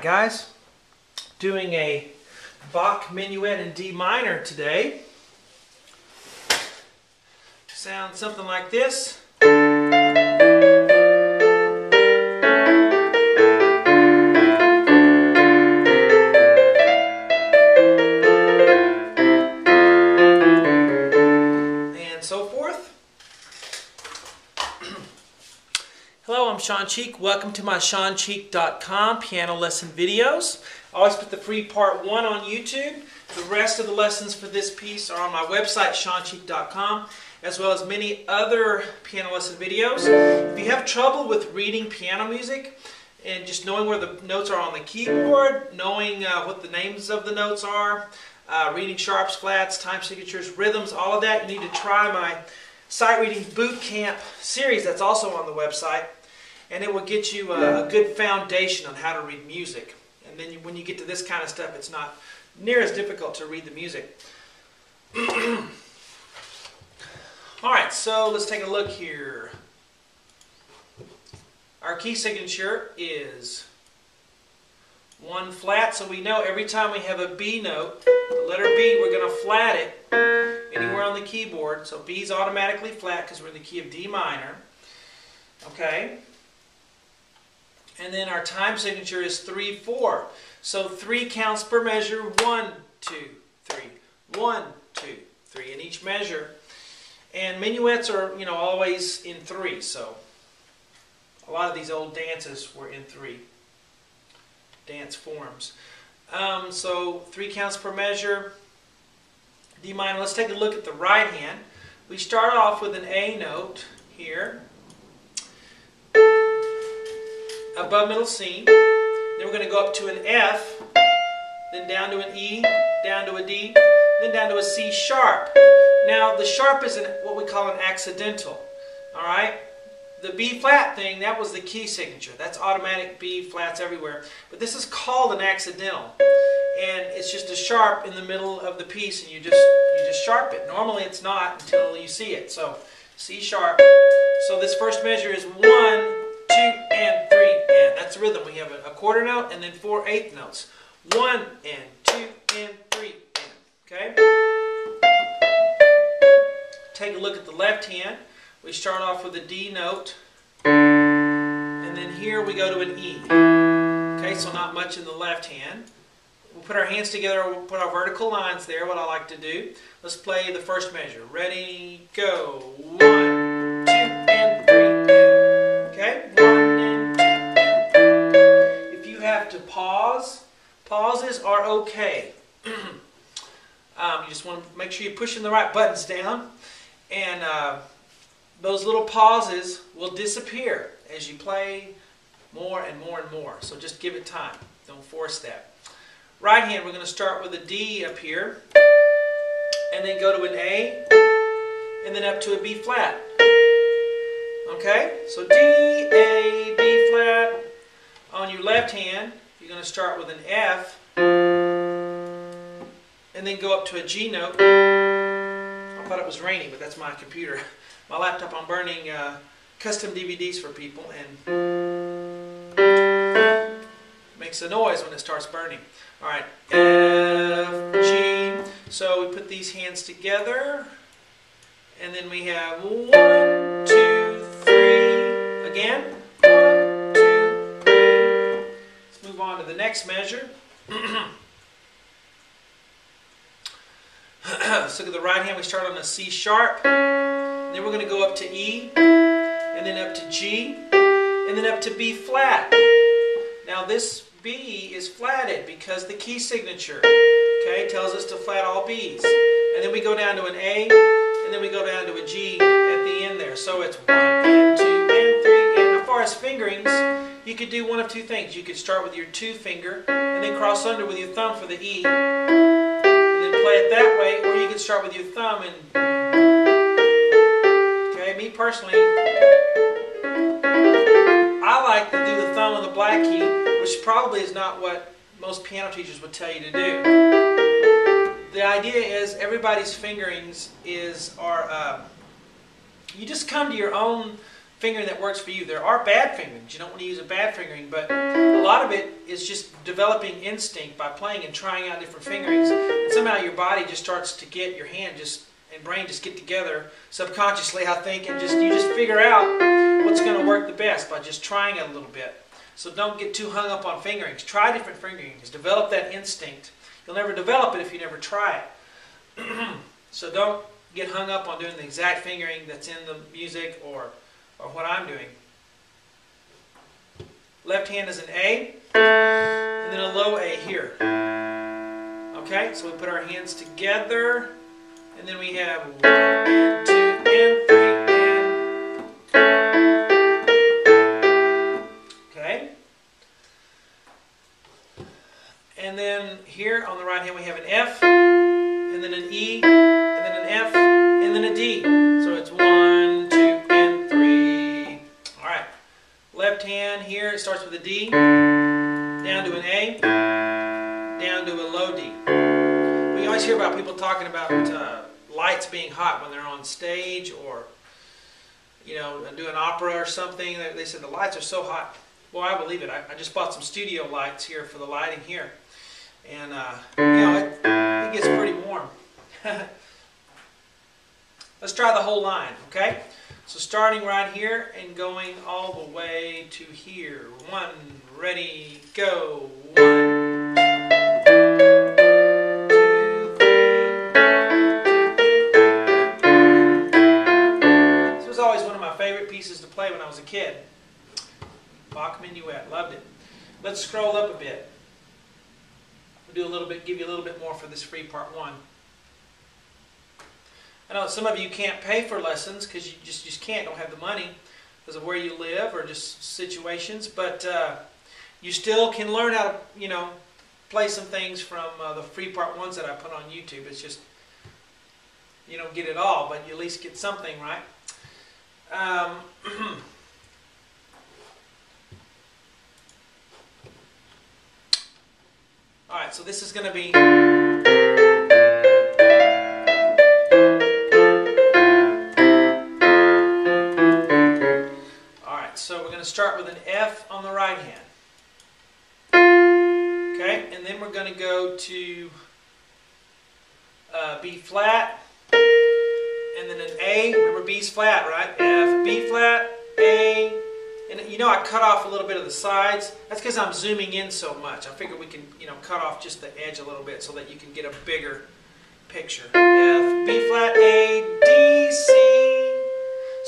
Alright guys, doing a Bach Minuet in D minor today. Sounds something like this. And so forth. Hello, I'm Sean Cheek. Welcome to my SeanCheek.com piano lesson videos. I always put the free part 1 on YouTube. The rest of the lessons for this piece are on my website, SeanCheek.com, as well as many other piano lesson videos. If you have trouble with reading piano music and just knowing where the notes are on the keyboard, knowing what the names of the notes are, reading sharps, flats, time signatures, rhythms, all of that, you need to try my Sight Reading Boot Camp series that's also on the website, and it will get you a good foundation on how to read music. And then when you get to this kind of stuff, it's not near as difficult to read the music. Alright, so let's take a look here. Our key signature is 1 flat, so we know every time we have a B note, the letter B, we're going to flat it anywhere on the keyboard. So B is automatically flat because we're in the key of D minor. Okay. And then our time signature is 3/4. So 3 counts per measure. 1, 2, 3. 1, 2, 3 in each measure. And minuets are, always in 3. So a lot of these old dances were in 3 dance forms. So 3 counts per measure. D minor. Let's take a look at the right hand. We start off with an A note here, above middle C. Then we're going to go up to an F, then down to an E, down to a D, then down to a C sharp. Now the sharp is what we call an accidental. All right. The B flat thing, that was the key signature. That's automatic B flats everywhere. But this is called an accidental. And it's just a sharp in the middle of the piece, and you just sharp it. Normally it's not until you see it. So C sharp. So this first measure is 1, 2, and 3. And that's the rhythm. We have a quarter note and then 4 eighth notes. 1 and 2 and 3 and. Okay? Take a look at the left hand. We start off with a D note, and then here we go to an E. Okay, so not much in the left hand. We'll put our hands together, we'll put our vertical lines there, what I like to do. Let's play the first measure. Ready, go. 1, 2, and 3, and. Okay, 1 and 2, and. If you have to pause, pauses are okay. You just want to make sure you're pushing the right buttons down, and those little pauses will disappear as you play more and more and more. So just give it time. Don't force that. Right hand, we're going to start with a D up here, and then go to an A, and then up to a B flat. Okay? So D, A, B flat. On your left hand, you're going to start with an F, and then go up to a G note. I thought it was raining, but that's my computer. My laptop, I'm burning custom DVDs for people, and it makes a noise when it starts burning. Alright, F, G. So we put these hands together, and then we have 1, 2, 3. Again, 1, 2, 3. Let's move on to the next measure. Let's look at the right hand. We start on a C sharp. Then we're going to go up to E, and then up to G, and then up to B flat. Now this B is flatted because the key signature, okay, tells us to flat all B's. And then we go down to an A, and then we go down to a G at the end there. So it's 1 and 2 and 3. And as far as fingerings, you could do one of 2 things. You could start with your 2 finger, and then cross under with your thumb for the E, and then play it that way, or you could start with your thumb and... Me personally, I like to do the thumb on the black key, which probably is not what most piano teachers would tell you to do. The idea is everybody's fingerings are you just come to your own fingering that works for you. There are bad fingerings. You don't want to use a bad fingering, but a lot of it is just developing instinct by playing and trying out different fingerings. And somehow your body just starts to get, your hand and brain just get together subconsciously, I think, and you just figure out what's going to work the best by just trying it a little bit. So don't get too hung up on fingerings. Try different fingerings. Develop that instinct. You'll never develop it if you never try it. So don't get hung up on doing the exact fingering that's in the music or what I'm doing. Left hand is an A, and then a low A here. Okay, so we put our hands together, and then we have 1 and 2 and 3 and... Okay. And then here on the right hand we have an F, and then an E, and then an F, and then a D. So it's 1, 2, and 3. Alright. Left hand here, it starts with a D, down to an A, down to a low D. We always hear about people talking about lights being hot when they're on stage or, you know, doing opera or something. They said the lights are so hot. Well, I believe it. I just bought some studio lights here for the lighting here. And, you know, it gets pretty warm. Let's try the whole line, okay? So starting right here and going all the way to here. 1, ready, go. 1, 2, 3. This was always one of my favorite pieces to play when I was a kid. Bach Minuet, loved it. Let's scroll up a bit. We'll do a little bit, give you a little bit more for this free part 1. I know some of you can't pay for lessons because you just can't, don't have the money because of where you live or just situations, but you still can learn how to, you know, play some things from the free part 1s that I put on YouTube. It's just, you don't get it all, but you at least get something, right? Alright, so this is going to be... So we're going to start with an F on the right hand. Okay, and then we're going to go to B flat, and then an A. Remember B's flat, right? F, B flat, A. And you know I cut off a little bit of the sides. That's because I'm zooming in so much. I figure we can, you know, cut off just the edge a little bit so that you can get a bigger picture. F, B flat, A, D, C.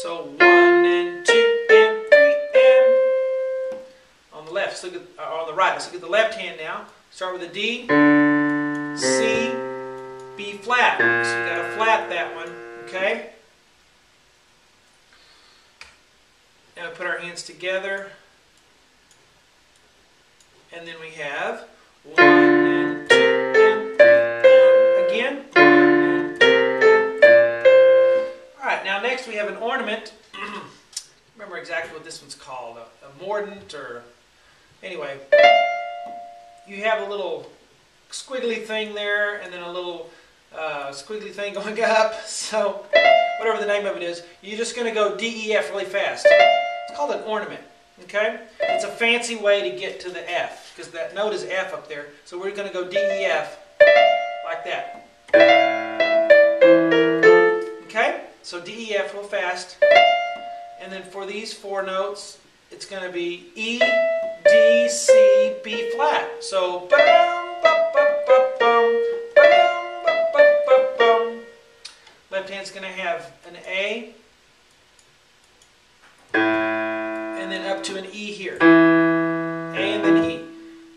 So 1 and 2 and left. Let's look at, on the right. Let's look at the left hand now. Start with a D, C, B flat. So you got to flat that one, okay? Now we put our hands together, and then we have 1 and 2 and 3 and again 1 and 2 and 3. All right. Now next we have an ornament. Remember exactly what this one's called, a mordant or. Anyway, you have a little squiggly thing there and then a little squiggly thing going up. So, whatever the name of it is, you're just going to go D, E, F really fast. It's called an ornament, okay? It's a fancy way to get to the F because that note is F up there. So we're going to go D, E, F like that. Okay? So D, E, F real fast. And then for these 4 notes, it's going to be E, D, C, B flat. So, left hand's going to have an A, and then up to an E here. A and then E.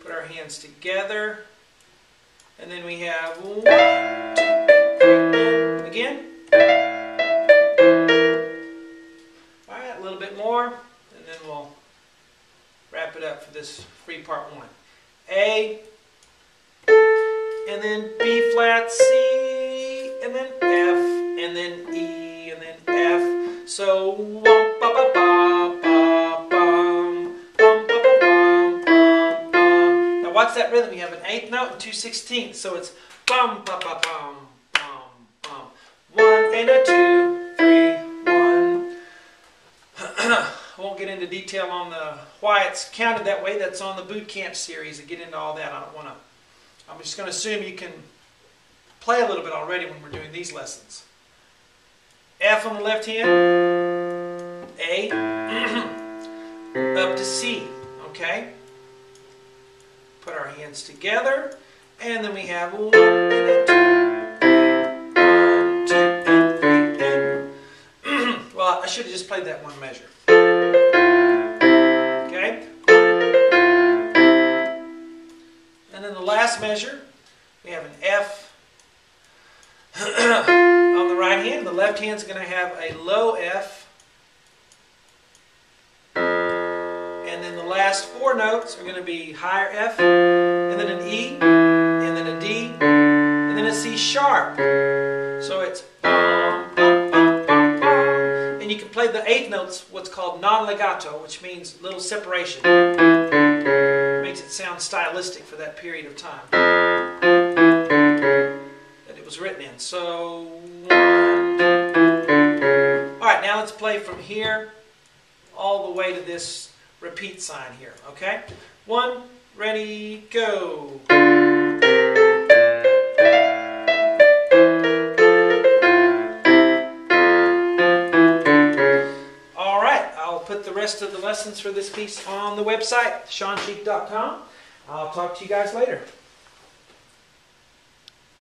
Put our hands together, and then we have 1, 2, 3, and again. Alright, a little bit more, and then we'll wrap it up for this free part 1. A, and then B flat, C, and then F, and then E, and then F. So, wum, ba, ba, ba, ba, bum, bum, ba, ba, bum, bum, bum. Now watch that rhythm. You have an 8th note and 2 16ths. So it's bum, ba, ba, bum, bum, bum. 1 and a 2, 3, 1. I won't get into detail on why it's counted that way. That's on the boot camp series. To get into all that, I don't want to. I'm just going to assume you can play a little bit already when we're doing these lessons. F on the left hand, A, up to C, okay? Put our hands together, and then we have 1 and a 2, 1, 2 and 3, and well, I should have just played that one measure. Okay? And then the last measure, we have an F on the right hand. The left hand's going to have a low F. And then the last 4 notes are going to be higher F, and then an E, and then a D, and then a C sharp. So it's bum, bum, bum, bum, bum. And you can play the 8th notes, what's called non-legato, which means little separation. Makes it sound stylistic for that period of time that it was written in. So, 1. Alright, now let's play from here all the way to this repeat sign here, okay? 1, ready, go. Alright, I'll put the rest of the lessons for this piece on the website, SeanCheek.com. I'll talk to you guys later.